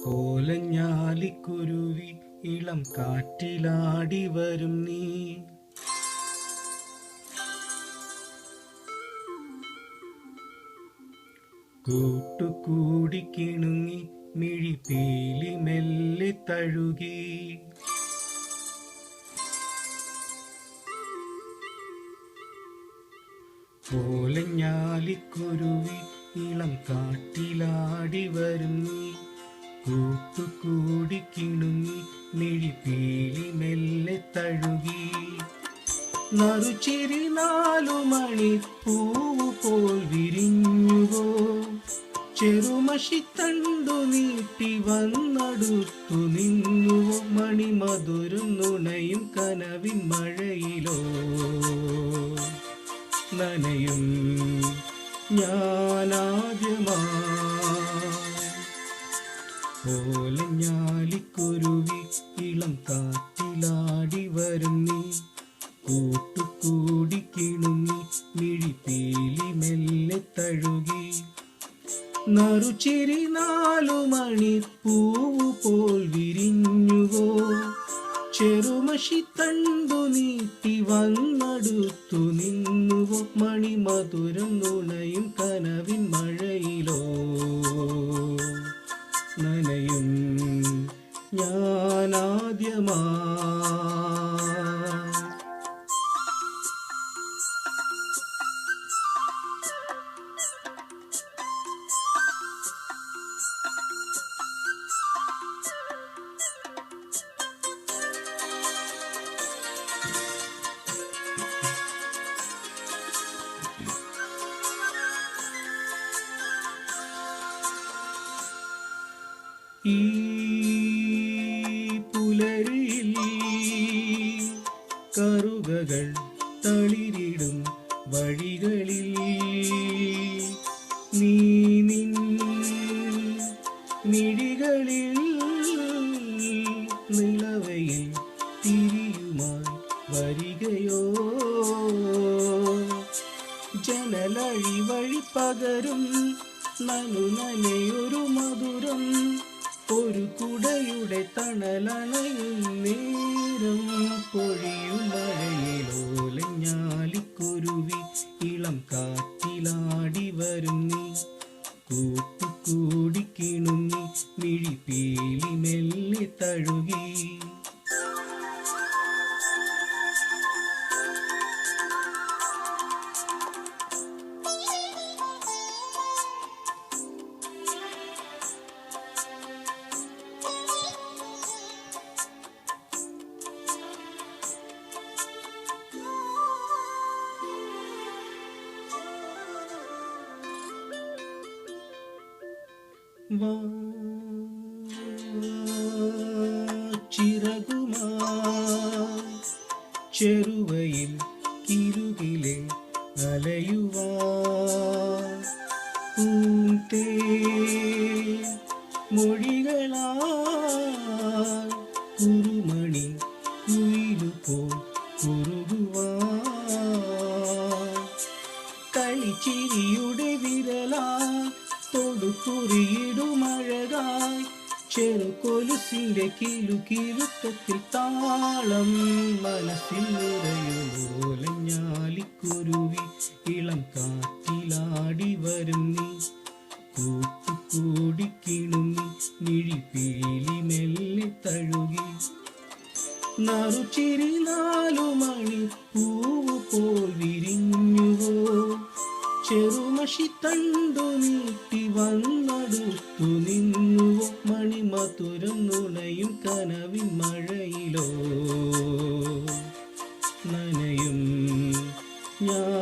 കോലഞ്ഞാലിക്കുരുവി ഇളം കാറ്റിലാടി വരും നീ. കൂട്ടുകൂടി കിണുങ്ങി മിഴിപ്പീലി മെല്ലെ തഴുകി. കോലഞ്ഞാലിക്കുരുവി ഇളം കാറ്റിലാടി വരും നീ. കൂട്ടുകൂടി കിണുങ്ങി മിഴിപ്പീലി മെല്ലെ തഴുകി. നറുചിരി 4 മണിപ്പൂവ് പോൽ വിരിഞ്ഞുവോ. ചെറുമഷിത്തണ്ടു നീട്ടി വന്നടുത്തു നിന്നുവോ. മണിമധുരം നുണയും കനവിൻ മഴയിലോ നനയും ഞാനാദ്യമായി. കോലഞ്ഞാലിക്കുരുവി ഇളം കാറ്റിലാടി വരും നീ. കൂട്ടുകൂടി കിണുങ്ങി മിഴിപ്പീലി മെല്ലെ തഴുകി. നറുചിരി 4 മണിപ്പൂവ് പോൽ വിരിഞ്ഞുവോ. ചെറുമഷിത്തണ്ടു നീട്ടി വന്നടുത്തു നിന്നുവോ. മണിമധുരം നുണയും കനവിൻ മഴയിലോ നനയും ഞാനാദ്യമായി. ഈ പുലരിയിൽ കറുകകൾ തളിരിടും വഴികളിൽ നീ നിൻ മിഴികളിൽ നിലവയിൽ തിരിയുമായി വരികയോ. ജനലഴി വഴി പകരും നനുനനയൊരു മധുരം. ഒരു കുടയുടെ തണലണയും നേരം പൊഴിയും മഴയിലോലഞ്ഞാലിക്കുരുവി ഇളം കാറ്റിലാടി വരും നീ. കൂട്ടുകൂടി കിണുങ്ങി മിഴിപ്പീലി മെല്ലെ തഴുകി. ചിറകുമായി ചെറുവയിൽ കിരുകിലെ അലയുവാൻ പൂന്തേ മൊഴികളാൽ കുറുമണി കുയിലുപോൽ കുറുകുവാൻ. കളിച്ചിരിയുടെ വിരലാൽ തൊടുകുറിയിടുമഴകായി. ചെറുകൊലുസിന്റെ കിലുകിലുക്കത്തിൽ താളം മനസ്സിൽ നിറയുമോലഞ്ഞാലിക്കുരുവി ഇളം കാറ്റിലാടി വരും നീ. കൂട്ടുകൂടി കിണുങ്ങി മിഴിപ്പീലി മെല്ലെ തഴുകി. നറുചിരി 4 മണിപ്പൂവ് പോൽ വിരിഞ്ഞുവോ. ചെറുമഷിത്തണ്ടു നീട്ടി വന്നടുത്തു നിന്നുവോ. മണിമധുരം നുണയും കനവിൻ മഴയിലോ നനയും ഞാൻ.